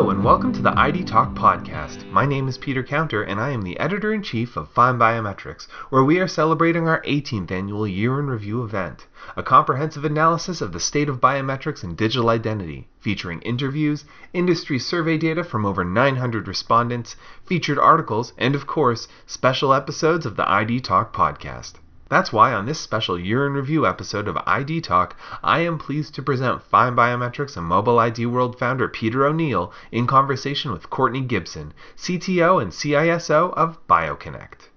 Hello and welcome to the ID Talk podcast. My name is Peter Counter and I am the editor-in-chief of FindBiometrics, where we are celebrating our 18th annual Year in Review event, a comprehensive analysis of the state of biometrics and digital identity, featuring interviews, industry survey data from over 900 respondents, featured articles, and of course, special episodes of the ID Talk podcast. That's why on this special Year in Review episode of ID Talk, I am pleased to present FindBiometrics and Mobile ID World founder Peter O'Neill in conversation with Courtney Gibson, CTO and CISO of BioConnect.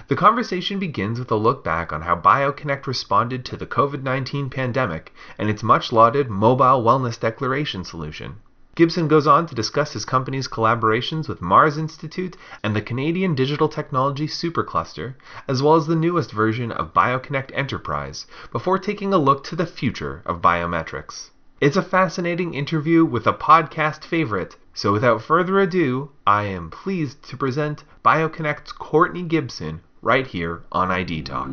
The conversation begins with a look back on how BioConnect responded to the COVID-19 pandemic and its much lauded mobile wellness declaration solution. Gibson goes on to discuss his company's collaborations with Mars Institute and the Canadian Digital Technology Supercluster, as well as the newest version of BioConnect Enterprise, before taking a look to the future of biometrics. It's a fascinating interview with a podcast favorite, so without further ado, I am pleased to present BioConnect's Courtney Gibson right here on ID Talk.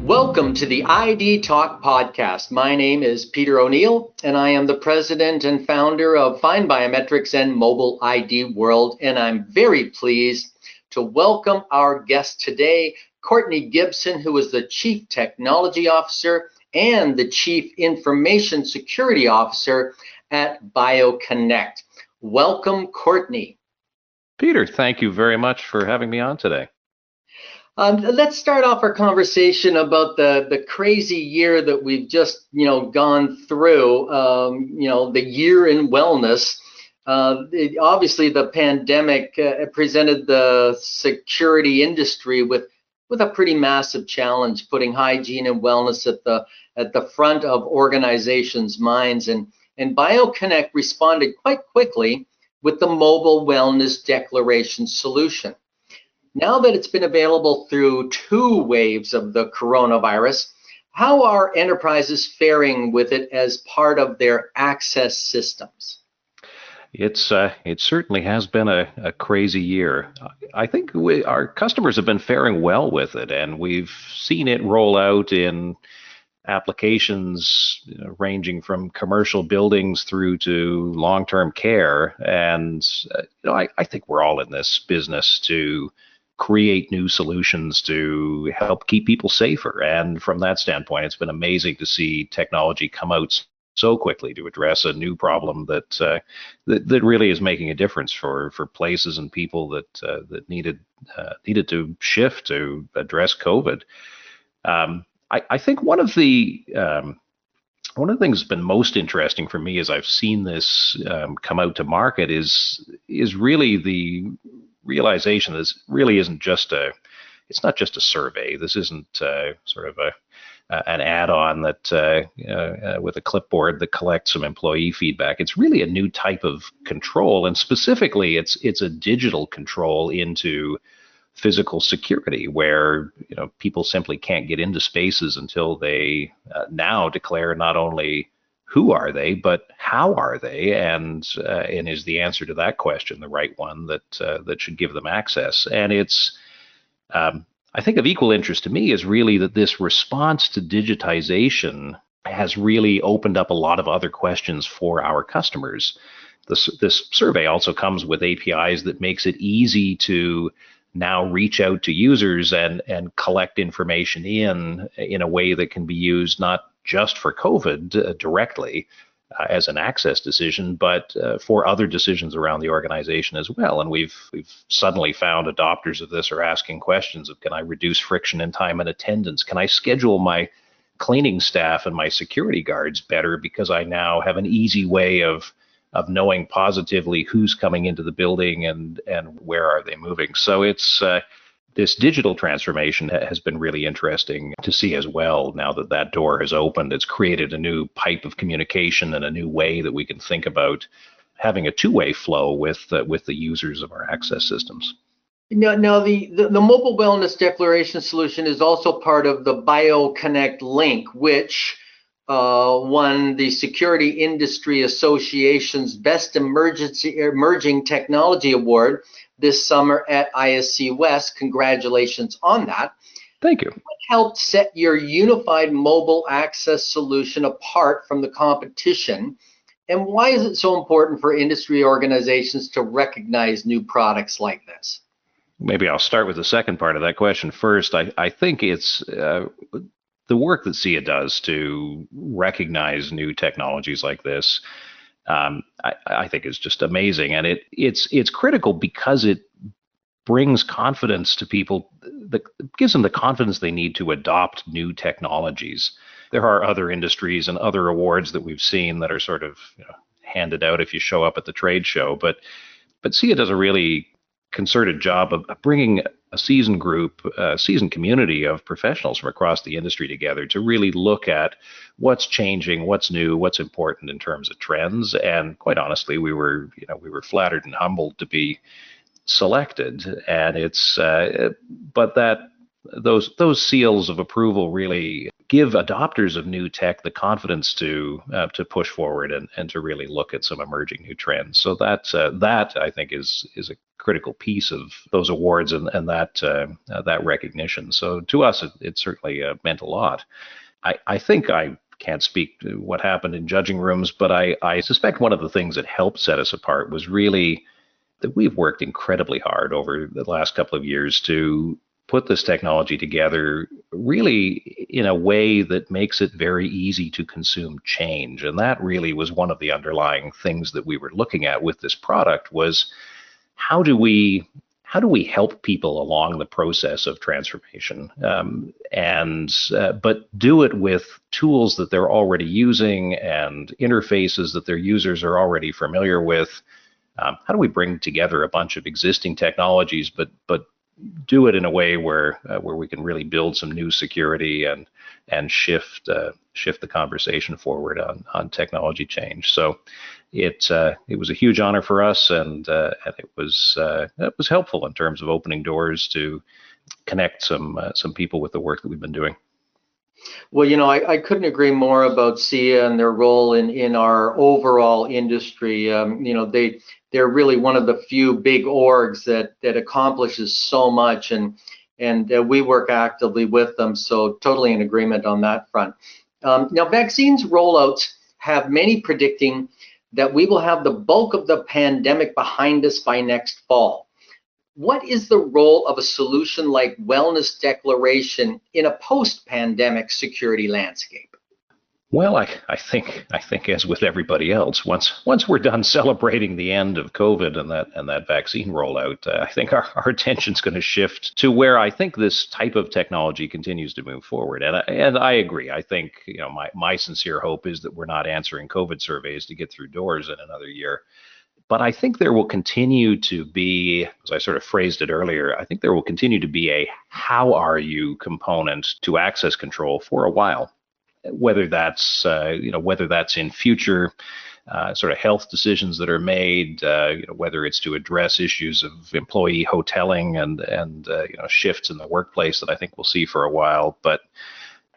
Welcome to the ID Talk podcast. My name is Peter O'Neill, and I am the president and founder of FindBiometrics and Mobile ID World, and I'm very pleased to welcome our guest today, Courtney Gibson, who is the Chief Technology Officer and the Chief Information Security Officer at BioConnect. Welcome, Courtney. Peter, thank you very much for having me on today. Let's start off our conversation about the crazy year that we've just gone through. The year in wellness. Obviously, the pandemic presented the security industry with a pretty massive challenge, putting hygiene and wellness at the front of organizations' minds. And BioConnect responded quite quickly with the mobile wellness declaration solution. Now that it's been available through 2 waves of the coronavirus, how are enterprises faring with it as part of their access systems? It certainly has been a crazy year. I think our customers have been faring well with it, and we've seen it roll out in applications ranging from commercial buildings through to long-term care. And I think we're all in this business to create new solutions to help keep people safer. And from that standpoint, it's been amazing to see technology come out so quickly to address a new problem that really is making a difference for places and people that needed to shift to address COVID. I think one of the things that's been most interesting for me as I've seen this come out to market is really the realization that this really isn't just it's not just a survey. This isn't sort of an add-on that with a clipboard that collects some employee feedback. It's really a new type of control, and specifically it's a digital control into physical security, where people simply can't get into spaces until they now declare not only who are they, but how are they, and is the answer to that question the right one that should give them access? And it's, I think, of equal interest to me is really that this response to digitization has really opened up a lot of other questions for our customers. This survey also comes with APIs that makes it easy to now reach out to users and collect information in a way that can be used not just for COVID directly as an access decision, but for other decisions around the organization as well. And we've suddenly found adopters of this are asking questions of, can I reduce friction in time and attendance? Can I schedule my cleaning staff and my security guards better because I now have an easy way of knowing positively who's coming into the building and where are they moving? So it's this digital transformation has been really interesting to see as well. Now that door has opened, it's created a new pipe of communication and a new way that we can think about having a two-way flow with the users of our access systems. Now the mobile wellness declaration solution is also part of the BioConnect link, which won the Security Industry Association's Best Emerging Technology Award this summer at ISC West. Congratulations on that. Thank you. What helped set your unified mobile access solution apart from the competition? And why is it so important for industry organizations to recognize new products like this? Maybe I'll start with the second part of that question first. I think it's the work that SIA does to recognize new technologies like this. I think is just amazing, and it's critical because it brings confidence to people, that gives them the confidence they need to adopt new technologies. There are other industries and other awards that we've seen that are sort of handed out if you show up at the trade show, but SIA does a really concerted job of bringing a seasoned group, a seasoned community of professionals from across the industry together to really look at what's changing, what's new, what's important in terms of trends. And quite honestly, we were flattered and humbled to be selected. And but those seals of approval really give adopters of new tech the confidence to push forward and to really look at some emerging new trends. So that I think is a critical piece of those awards and that recognition. So to us, it certainly meant a lot. I think I can't speak to what happened in judging rooms, but I suspect one of the things that helped set us apart was really that we've worked incredibly hard over the last couple of years to put this technology together really in a way that makes it very easy to consume change. And that really was one of the underlying things that we were looking at with this product was how do we help people along the process of transformation, but do it with tools that they're already using and interfaces that their users are already familiar with. How do we bring together a bunch of existing technologies, but do it in a way where we can really build some new security and shift the conversation forward on technology change. So it was a huge honor for us, and it was helpful in terms of opening doors to connect some people with the work that we've been doing. Well, I couldn't agree more about SIA and their role in our overall industry. They're really one of the few big orgs that accomplishes so much, and we work actively with them. So totally in agreement on that front. Now, vaccines rollouts have many predicting that we will have the bulk of the pandemic behind us by next fall. What is the role of a solution like wellness declaration in a post-pandemic security landscape? Well, I think as with everybody else, once we're done celebrating the end of COVID and that vaccine rollout, I think our attention's going to shift to where I think this type of technology continues to move forward. And I agree. I think my sincere hope is that we're not answering COVID surveys to get through doors in another year. But I think there will continue to be, as I sort of phrased it earlier, I think there will continue to be a how are you component to access control for a while. Whether that's in future sort of health decisions that are made, whether it's to address issues of employee hoteling and shifts in the workplace that I think we'll see for a while. But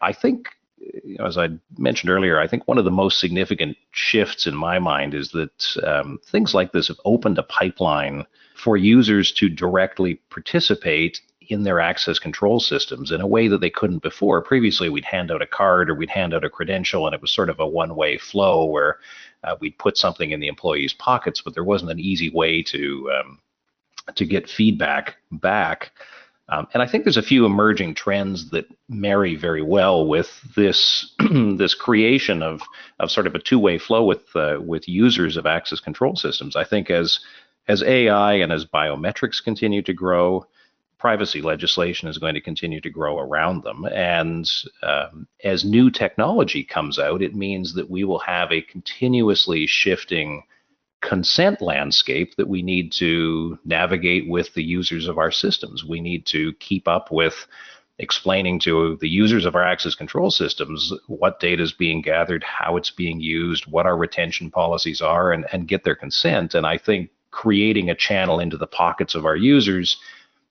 I think, as I mentioned earlier, I think one of the most significant shifts in my mind is that things like this have opened a pipeline for users to directly participate in their access control systems in a way that they couldn't before. Previously, we'd hand out a card or we'd hand out a credential, and it was sort of a one-way flow where we'd put something in the employees' pockets, but there wasn't an easy way to get feedback back. And I think there's a few emerging trends that marry very well with this this creation of sort of a two-way flow with users of access control systems. I think as AI and as biometrics continue to grow, privacy legislation is going to continue to grow around them. And as new technology comes out, it means that we will have a continuously shifting consent landscape that we need to navigate with the users of our systems. We need to keep up with explaining to the users of our access control systems what data is being gathered, how it's being used, what our retention policies are, and get their consent. And I think creating a channel into the pockets of our users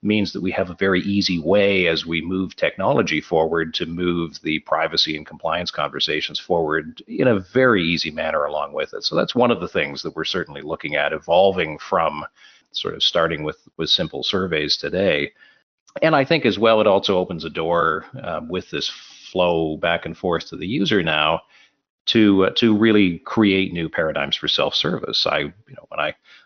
means that we have a very easy way as we move technology forward to move the privacy and compliance conversations forward in a very easy manner along with it. So that's one of the things that we're certainly looking at, evolving from sort of starting with simple surveys today. And I think as well, it also opens a door with this flow back and forth to the user now to really create new paradigms for self-service.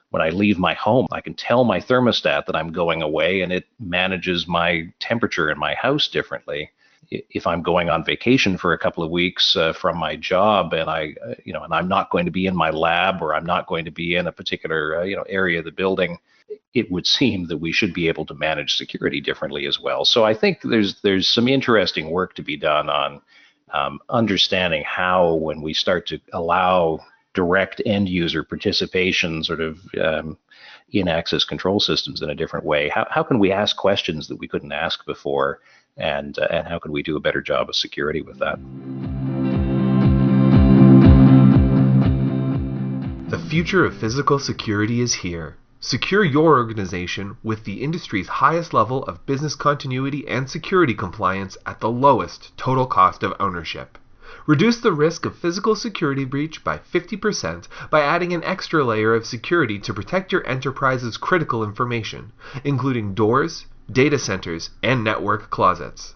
When I leave my home, I can tell my thermostat that I'm going away, and it manages my temperature in my house differently. If I'm going on vacation for a couple of weeks from my job, and and I'm not going to be in my lab, or I'm not going to be in a particular area of the building, it would seem that we should be able to manage security differently as well. So I think there's some interesting work to be done on understanding how, when we start to allow direct end user participation sort of in access control systems in a different way, how can we ask questions that we couldn't ask before, and how can we do a better job of security with that? The future of physical security is here. Secure your organization with the industry's highest level of business continuity and security compliance at the lowest total cost of ownership. Reduce the risk of physical security breach by 50% by adding an extra layer of security to protect your enterprise's critical information, including doors, data centers, and network closets.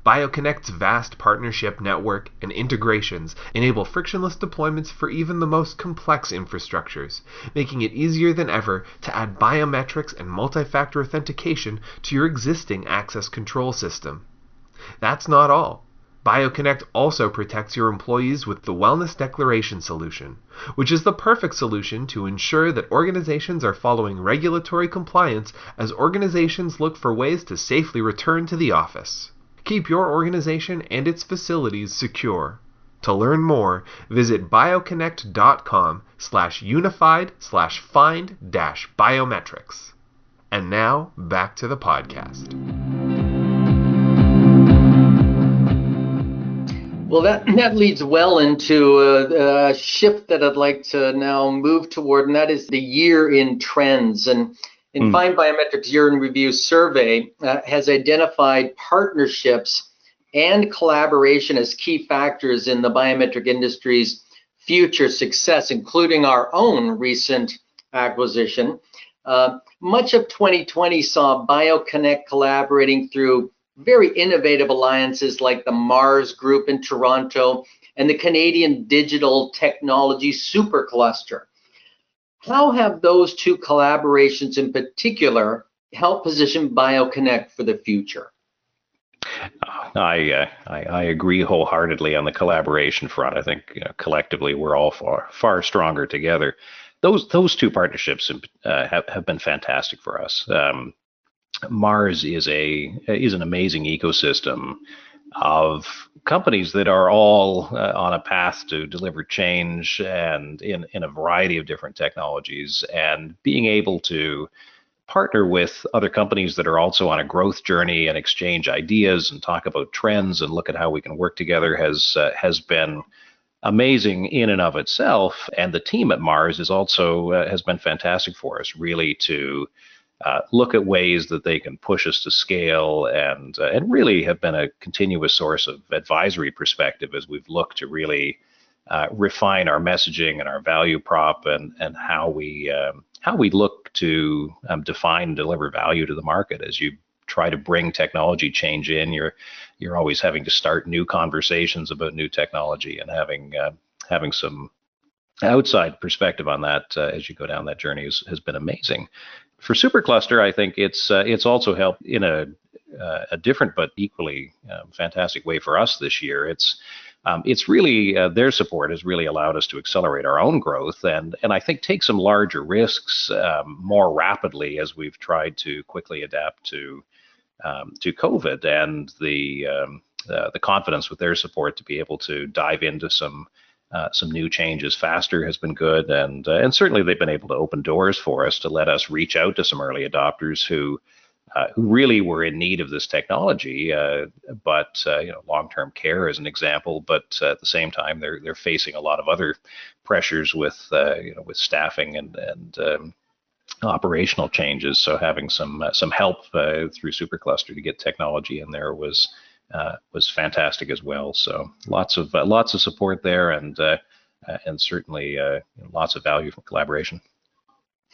BioConnect's vast partnership network and integrations enable frictionless deployments for even the most complex infrastructures, making it easier than ever to add biometrics and multi-factor authentication to your existing access control system. That's not all. BioConnect also protects your employees with the Wellness Declaration solution, which is the perfect solution to ensure that organizations are following regulatory compliance as organizations look for ways to safely return to the office. Keep your organization and its facilities secure. To learn more, visit bioconnect.com/unified/find-biometrics. And now, back to the podcast. Well, that leads well into a shift that I'd like to now move toward, and that is the year in trends. And in FindBiometrics Year in Review survey has identified partnerships and collaboration as key factors in the biometric industry's future success, including our own recent acquisition. Much of 2020 saw BioConnect collaborating through very innovative alliances like the Mars Group in Toronto and the Canadian Digital Technology Supercluster. How have those two collaborations in particular helped position BioConnect for the future? I agree wholeheartedly on the collaboration front. I think collectively we're all far stronger together. Those two partnerships have been fantastic for us. Mars is an amazing ecosystem of companies that are all on a path to deliver change, and in a variety of different technologies, and being able to partner with other companies that are also on a growth journey and exchange ideas and talk about trends and look at how we can work together has been amazing in and of itself. And the team at Mars is also has been fantastic for us, really, to look at ways that they can push us to scale, and really have been a continuous source of advisory perspective as we've looked to really refine our messaging and our value prop, and how we look to define and deliver value to the market. As you try to bring technology change in, you're always having to start new conversations about new technology, and having some outside perspective on that as you go down that journey has been amazing. For Supercluster, I think it's also helped in a different but equally fantastic way for us this year. It's really their support has really allowed us to accelerate our own growth, and I think take some larger risks more rapidly as we've tried to quickly adapt to COVID, and the confidence with their support to be able to dive into some new changes faster has been good, and certainly they've been able to open doors for us to let us reach out to some early adopters who really were in need of this technology, but long-term care is an example. But at the same time, they're facing a lot of other pressures with staffing and operational changes. So having some help through Supercluster to get technology in there was fantastic as well. So lots of support there, and certainly lots of value from collaboration.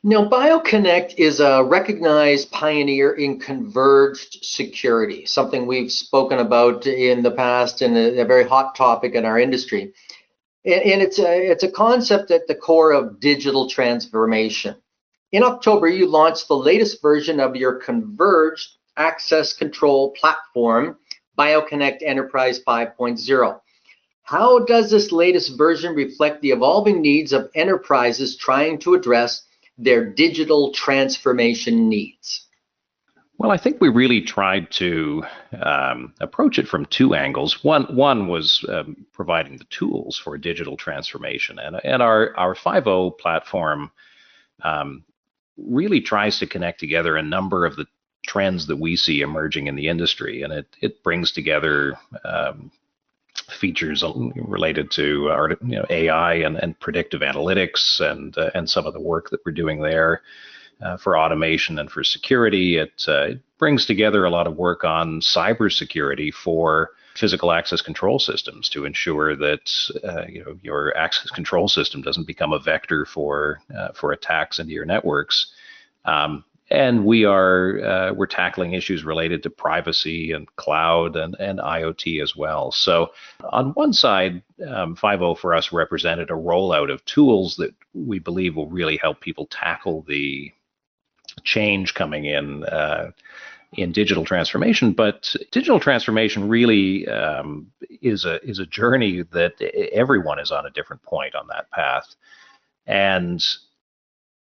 Now, BioConnect is a recognized pioneer in converged security, something we've spoken about in the past and a very hot topic in our industry. And it's a concept at the core of digital transformation. In October, you launched the latest version of your converged access control platform, BioConnect Enterprise 5.0. How does this latest version reflect the evolving needs of enterprises trying to address their digital transformation needs? Well, I think we really tried to approach it from two angles. One was providing the tools for digital transformation, and our 5.0 platform really tries to connect together a number of the trends that we see emerging in the industry, and it brings together features related to our, AI and predictive analytics and some of the work that we're doing there. For automation and for security. It brings together a lot of work on cybersecurity for physical access control systems to ensure that your access control system doesn't become a vector for attacks into your networks. And we're tackling issues related to privacy and cloud and IoT as well. So on one side, 5.0 for us represented a rollout of tools that we believe will really help people tackle the change coming in digital transformation. But digital transformation really is a journey that everyone is on a different point on that path. And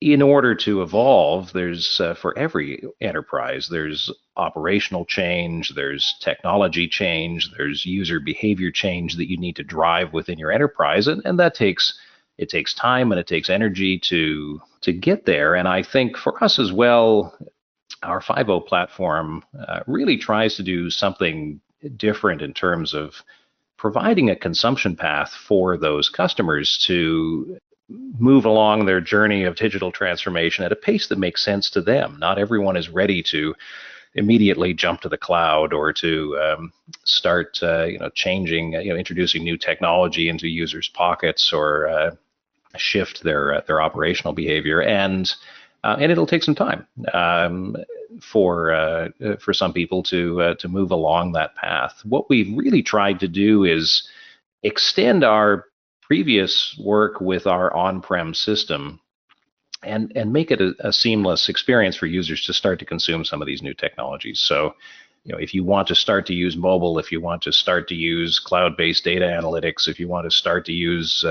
in order to evolve, there's for every enterprise, there's operational change, there's technology change, there's user behavior change that you need to drive within your enterprise, and that takes time and it takes energy to get there. And I think for us as well, our 5.0 platform really tries to do something different in terms of providing a consumption path for those customers to move along their journey of digital transformation at a pace that makes sense to them. Not everyone is ready to immediately jump to the cloud or to start changing, introducing new technology into users' pockets or shift their operational behavior, and it'll take some time for some people to move along that path. What we've really tried to do is extend our previous work with our on-prem system and make it a seamless experience for users to start to consume some of these new technologies. So, if you want to start to use mobile, if you want to start to use cloud-based data analytics, if you want to start to use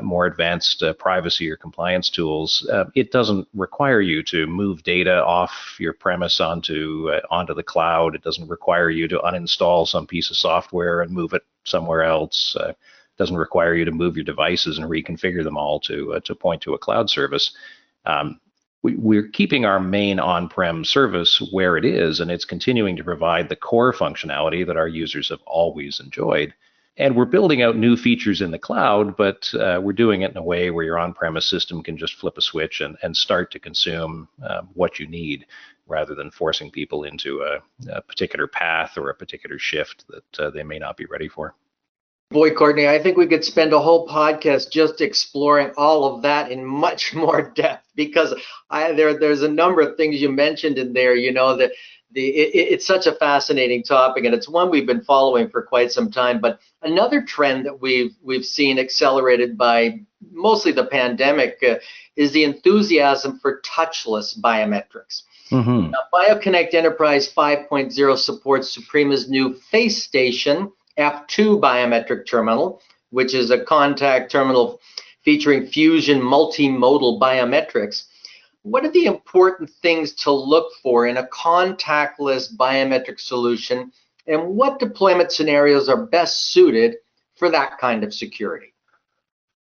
more advanced privacy or compliance tools, it doesn't require you to move data off your premise onto the cloud. It doesn't require you to uninstall some piece of software and move it somewhere else. It doesn't require you to move your devices and reconfigure them all to point to a cloud service. We're keeping our main on-prem service where it is, and it's continuing to provide the core functionality that our users have always enjoyed. And we're building out new features in the cloud, but we're doing it in a way where your on-premise system can just flip a switch and start to consume what you need, rather than forcing people into a particular path or a particular shift that they may not be ready for. Boy, Courtney, I think we could spend a whole podcast just exploring all of that in much more depth, because there's a number of things you mentioned in there, that it's such a fascinating topic, and it's one we've been following for quite some time. But another trend that we've seen accelerated by mostly the pandemic is the enthusiasm for touchless biometrics. Mm-hmm. Now, BioConnect Enterprise 5.0 supports Suprema's new Face Station F2 biometric terminal, which is a contact terminal featuring Fusion multimodal biometrics. What are the important things to look for in a contactless biometric solution, and what deployment scenarios are best suited for that kind of security?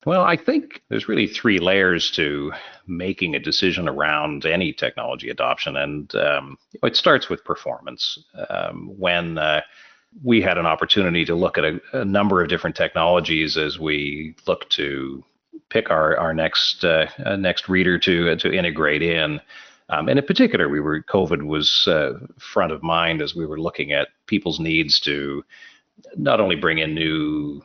Well, I think there's really three layers to making a decision around any technology adoption, and it starts with performance. When we had an opportunity to look at a number of different technologies as we look to pick our next reader to integrate in. And in particular, COVID was front of mind as we were looking at people's needs to not only bring in new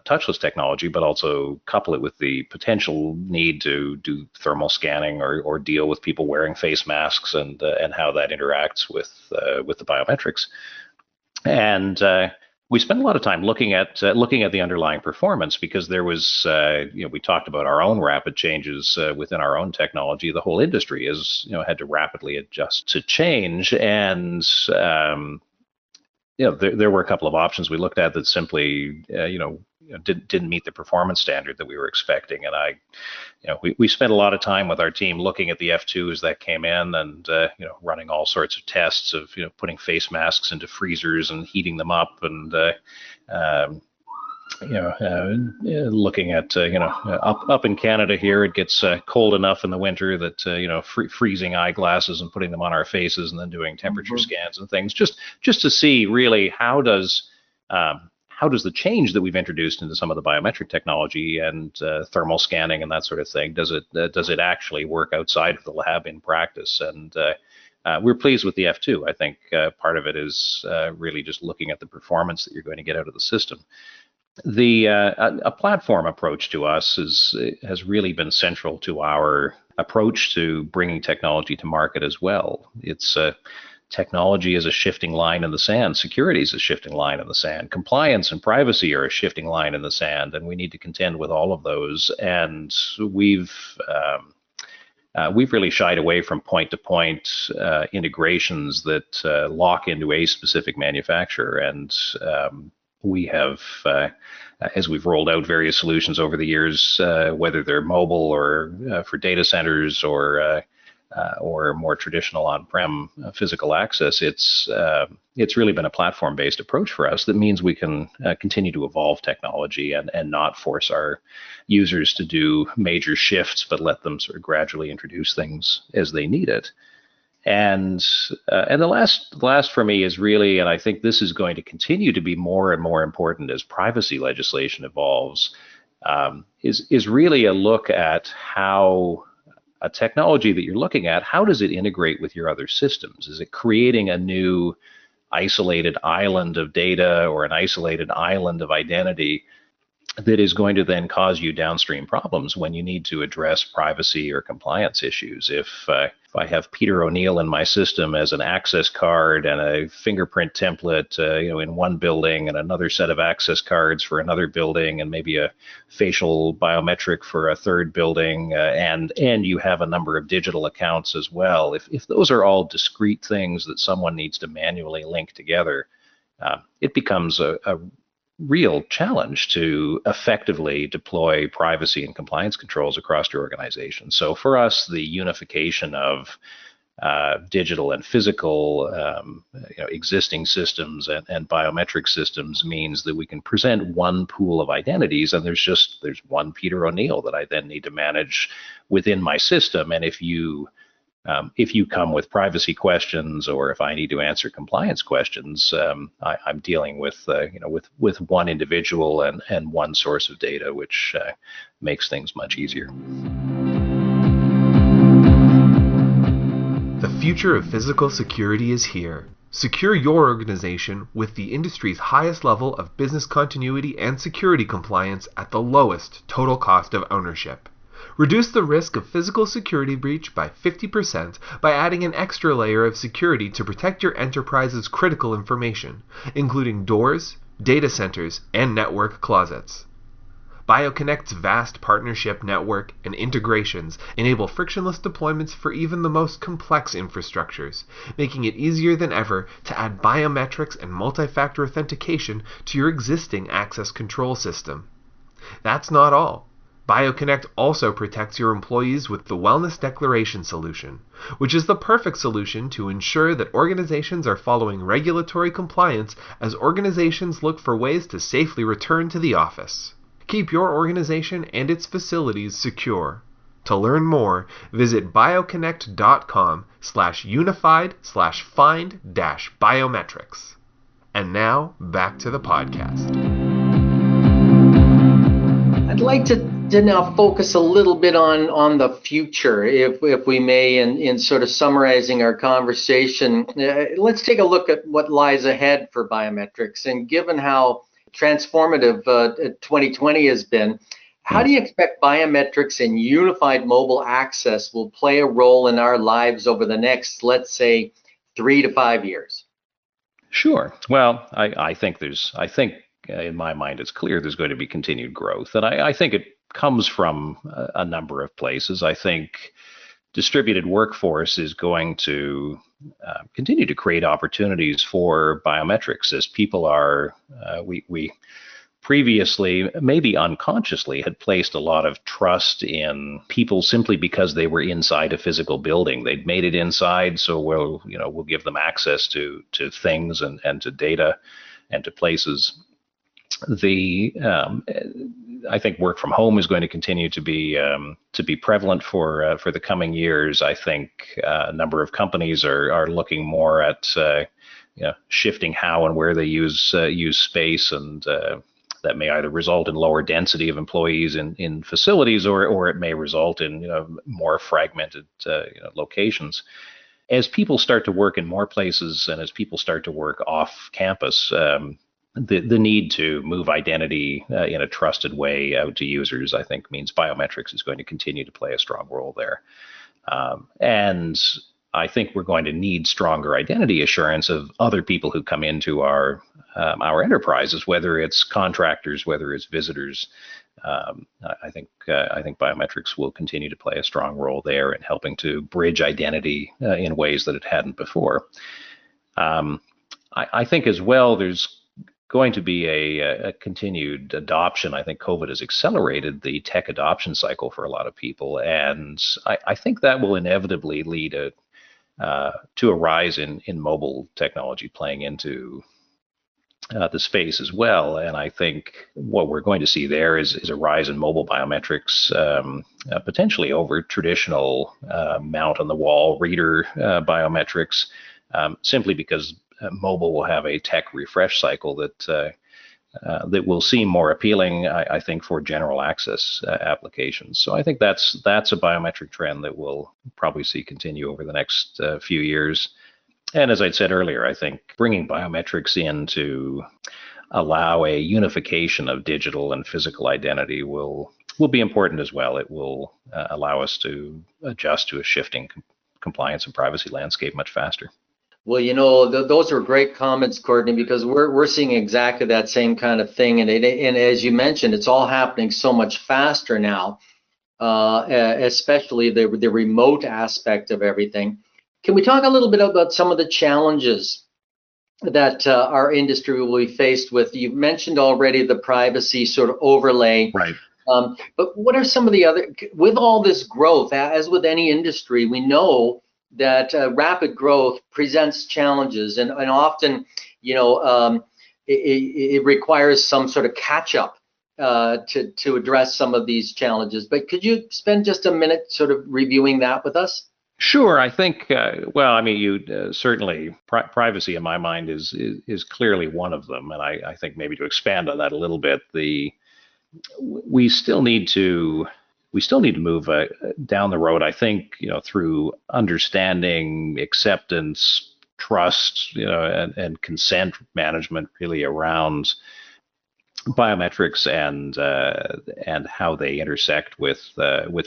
touchless technology, but also couple it with the potential need to do thermal scanning or deal with people wearing face masks and how that interacts with the biometrics. And we spent a lot of time looking at the underlying performance, because there was, we talked about our own rapid changes within our own technology. The whole industry has, had to rapidly adjust to change, and there were a couple of options we looked at that simply, didn't meet the performance standard that we were expecting. And we spent a lot of time with our team looking at the F2 as that came in, and running all sorts of tests of putting face masks into freezers and heating them up, and looking at up in Canada here, it gets cold enough in the winter that freezing eyeglasses and putting them on our faces, and then doing temperature scans and things, just to see really how does the change that we've introduced into some of the biometric technology and thermal scanning and that sort of thing, does it actually work outside of the lab in practice? And we're pleased with the F2. I think part of it is really just looking at the performance that you're going to get out of the system. A platform approach to us has really been central to our approach to bringing technology to market as well. It's technology is a shifting line in the sand. Security is a shifting line in the sand. Compliance and privacy are a shifting line in the sand, and we need to contend with all of those. And we've really shied away from point-to-point integrations that lock into a specific manufacturer. And we have, as we've rolled out various solutions over the years, whether they're mobile or for data centers or more traditional on-prem physical access, it's really been a platform-based approach for us that means we can continue to evolve technology and not force our users to do major shifts, but let them sort of gradually introduce things as they need it. And the last for me is really, and I think this is going to continue to be more and more important as privacy legislation evolves, is really a look at how a technology that you're looking at, how does it integrate with your other systems? Is it creating a new isolated island of data or an isolated island of identity that is going to then cause you downstream problems when you need to address privacy or compliance issues? If I have Peter O'Neill in my system as an access card and a fingerprint template, in one building, and another set of access cards for another building, and maybe a facial biometric for a third building, and you have a number of digital accounts as well. If those are all discrete things that someone needs to manually link together, it becomes a real challenge to effectively deploy privacy and compliance controls across your organization. So for us, the unification of digital and physical existing systems and biometric systems means that we can present one pool of identities, and there's one Peter O'Neill that I then need to manage within my system. And if you come with privacy questions, or if I need to answer compliance questions, I'm dealing with one individual and one source of data, which makes things much easier. The future of physical security is here. Secure your organization with the industry's highest level of business continuity and security compliance at the lowest total cost of ownership. Reduce the risk of physical security breach by 50% by adding an extra layer of security to protect your enterprise's critical information, including doors, data centers, and network closets. BioConnect's vast partnership network and integrations enable frictionless deployments for even the most complex infrastructures, making it easier than ever to add biometrics and multi-factor authentication to your existing access control system. That's not all. BioConnect also protects your employees with the Wellness Declaration solution, which is the perfect solution to ensure that organizations are following regulatory compliance as organizations look for ways to safely return to the office. Keep your organization and its facilities secure. To learn more, visit bioconnect.com/unified/find-biometrics. And now, back to the podcast. I'd like to now focus a little bit on the future, if we may, in sort of summarizing our conversation. Let's take a look at what lies ahead for biometrics. And given how transformative 2020 has been, how do you expect biometrics and unified mobile access will play a role in our lives over the next, let's say, 3 to 5 years? Sure. Well, I think in my mind, it's clear there's going to be continued growth. And I think it comes from a number of places. I think distributed workforce is going to continue to create opportunities for biometrics as people are, we previously, maybe unconsciously, had placed a lot of trust in people simply because they were inside a physical building. They'd made it inside, so we'll give them access to things and to data and to places. I think work from home is going to continue to be prevalent for the coming years. I think a number of companies are looking more at shifting how and where they use space, and that may either result in lower density of employees in facilities, or it may result in more fragmented locations. As people start to work in more places and as people start to work off campus, the need to move identity in a trusted way out to users, I think, means biometrics is going to continue to play a strong role there. And I think we're going to need stronger identity assurance of other people who come into our enterprises, whether it's contractors, whether it's visitors. I think biometrics will continue to play a strong role there in helping to bridge identity in ways that it hadn't before. I think as well, there's going to be a continued adoption. I think COVID has accelerated the tech adoption cycle for a lot of people, and I think that will inevitably lead to a rise in mobile technology playing into the space as well. And I think what we're going to see there is a rise in mobile biometrics, potentially over traditional mount on the wall reader biometrics, simply because mobile will have a tech refresh cycle that will seem more appealing, I think, for general access applications. So I think that's a biometric trend that we'll probably see continue over the next few years. And as I said earlier, I think bringing biometrics in to allow a unification of digital and physical identity will be important as well. It will allow us to adjust to a shifting compliance and privacy landscape much faster. Well, those are great comments, Courtney, because we're seeing exactly that same kind of thing, and as you mentioned, it's all happening so much faster now, especially the remote aspect of everything. Can we talk a little bit about some of the challenges that our industry will be faced with? You've mentioned already the privacy sort of overlay, right? But what are some of the other? With all this growth, as with any industry, we know that rapid growth presents challenges, and often, it requires some sort of catch up to address some of these challenges. But could you spend just a minute sort of reviewing that with us? Sure. I think, you certainly privacy in my mind is clearly one of them, and I think maybe to expand on that a little bit, we still need to move down the road, I think, through understanding, acceptance, trust, and consent management, really around biometrics and how they intersect with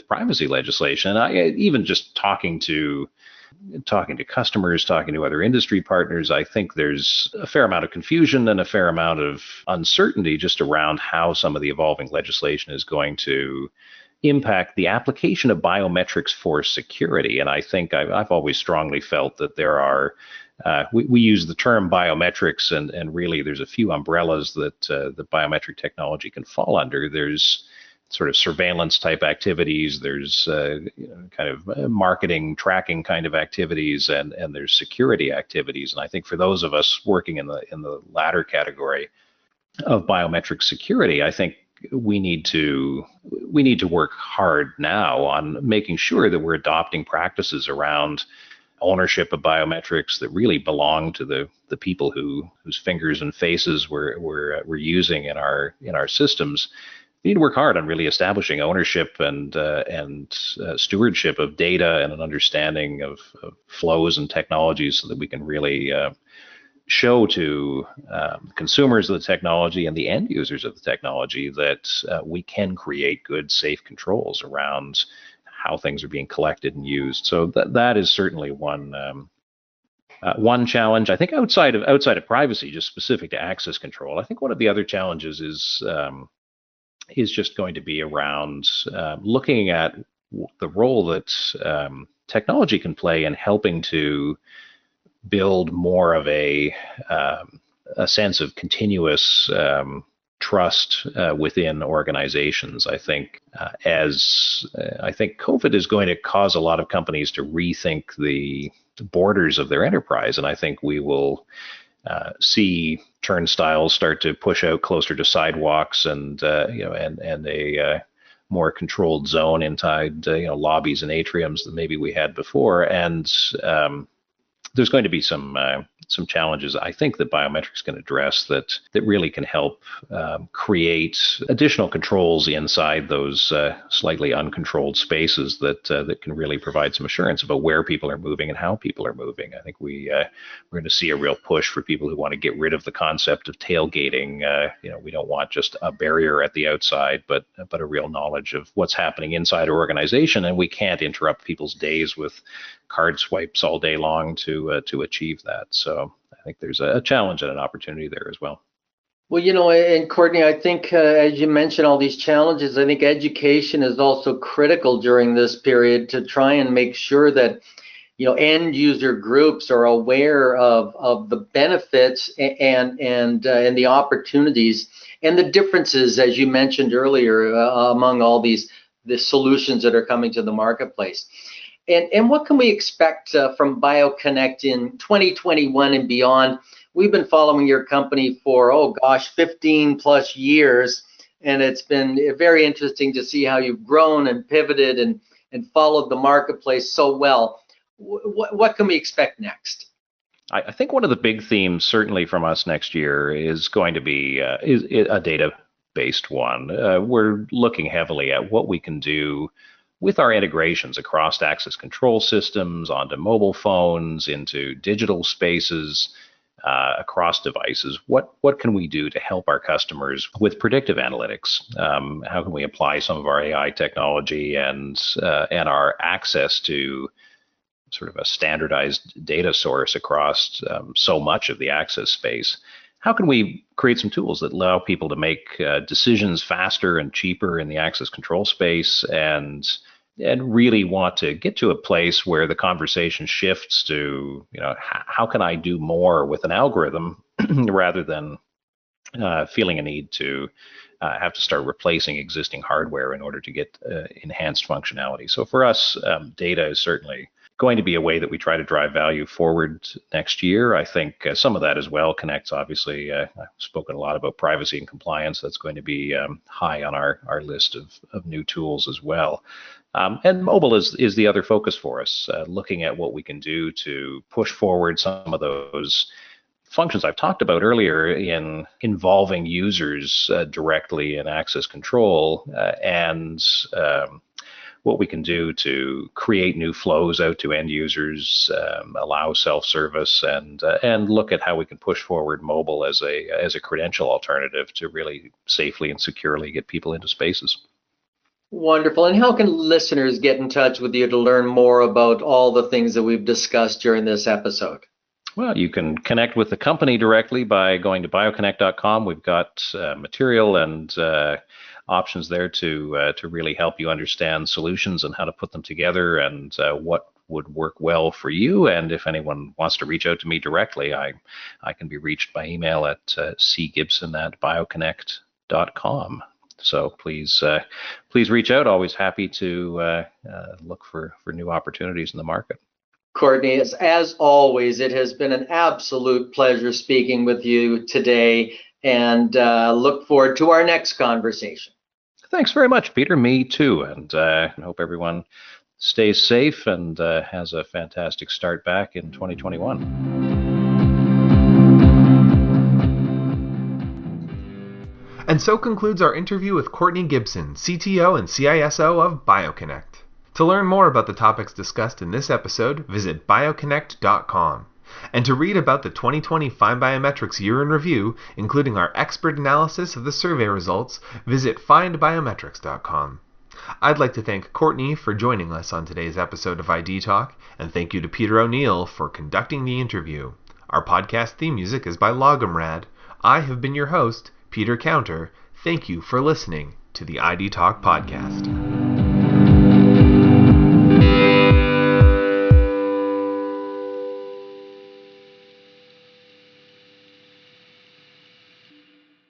privacy legislation. And even just talking to customers, talking to other industry partners, I think there's a fair amount of confusion and a fair amount of uncertainty just around how some of the evolving legislation is going to impact the application of biometrics for security. And I think I've always strongly felt that there are, we use the term biometrics, and really there's a few umbrellas that the biometric technology can fall under. There's sort of surveillance type activities, there's kind of marketing, tracking kind of activities, and there's security activities. And I think for those of us working in the latter category of biometric security, I think we need to work hard now on making sure that we're adopting practices around ownership of biometrics that really belong to the people whose fingers and faces we're using in our systems, we need to work hard on really establishing ownership and stewardship of data and an understanding of flows and technologies so that we can really show to consumers of the technology and the end users of the technology that we can create good, safe controls around how things are being collected and used. So that is certainly one challenge. I think outside of privacy, just specific to access control, I think one of the other challenges is just going to be around looking at the role that technology can play in helping to build more of a sense of continuous trust within organizations. I think I think COVID is going to cause a lot of companies to rethink the borders of their enterprise, and I think we will see turnstiles start to push out closer to sidewalks, and a more controlled zone inside lobbies and atriums than maybe we had before, and there's going to be some challenges I think that biometrics can address that really can help create additional controls inside those slightly uncontrolled spaces that can really provide some assurance about where people are moving and how people are moving. I think we're going to see a real push for people who want to get rid of the concept of tailgating. We don't want just a barrier at the outside, but a real knowledge of what's happening inside our organization, and we can't interrupt people's days with card swipes all day long to achieve that. So I think there's a challenge and an opportunity there as well. Well, and Courtney, I think as you mentioned all these challenges, I think education is also critical during this period to try and make sure that end user groups are aware of the benefits and the opportunities and the differences, as you mentioned earlier, among all the solutions that are coming to the marketplace. And what can we expect from BioConnect in 2021 and beyond? We've been following your company for, 15 plus years, and it's been very interesting to see how you've grown and pivoted and followed the marketplace so well. What can we expect next? I think one of the big themes, certainly from us next year, is going to be is a data-based one. We're looking heavily at what we can do with our integrations across access control systems, onto mobile phones, into digital spaces, across devices. What can we do to help our customers with predictive analytics? How can we apply some of our AI technology and our access to sort of a standardized data source across so much of the access space? How can we create some tools that allow people to make decisions faster and cheaper in the access control space, and really want to get to a place where the conversation shifts to, how can I do more with an algorithm rather than feeling a need to have to start replacing existing hardware in order to get enhanced functionality. So for us, data is certainly going to be a way that we try to drive value forward next year. I think some of that as well connects, obviously, I've spoken a lot about privacy and compliance. That's going to be high on our list of new tools as well. And mobile is the other focus for us, looking at what we can do to push forward some of those functions I've talked about earlier in involving users directly in access control, and what we can do to create new flows out to end users, allow self-service, and look at how we can push forward mobile as a credential alternative to really safely and securely get people into spaces. Wonderful. And how can listeners get in touch with you to learn more about all the things that we've discussed during this episode? Well, you can connect with the company directly by going to bioconnect.com. We've got material and options there to really help you understand solutions and how to put them together, and what would work well for you. And if anyone wants to reach out to me directly, I can be reached by email at cgibson@bioconnect.com. So please reach out. Always happy to look for new opportunities in the market. Courtney, as always, it has been an absolute pleasure speaking with you today, and look forward to our next conversation. Thanks very much, Peter. Me too. And I hope everyone stays safe and has a fantastic start back in 2021. And so concludes our interview with Courtney Gibson, CTO and CISO of BioConnect. To learn more about the topics discussed in this episode, visit bioconnect.com. And to read about the 2020 FindBiometrics Year in Review, including our expert analysis of the survey results, visit FindBiometrics.com. I'd like to thank Courtney for joining us on today's episode of ID Talk, and thank you to Peter O'Neill for conducting the interview. Our podcast theme music is by Logomrad. I have been your host, Peter Counter. Thank you for listening to the ID Talk podcast.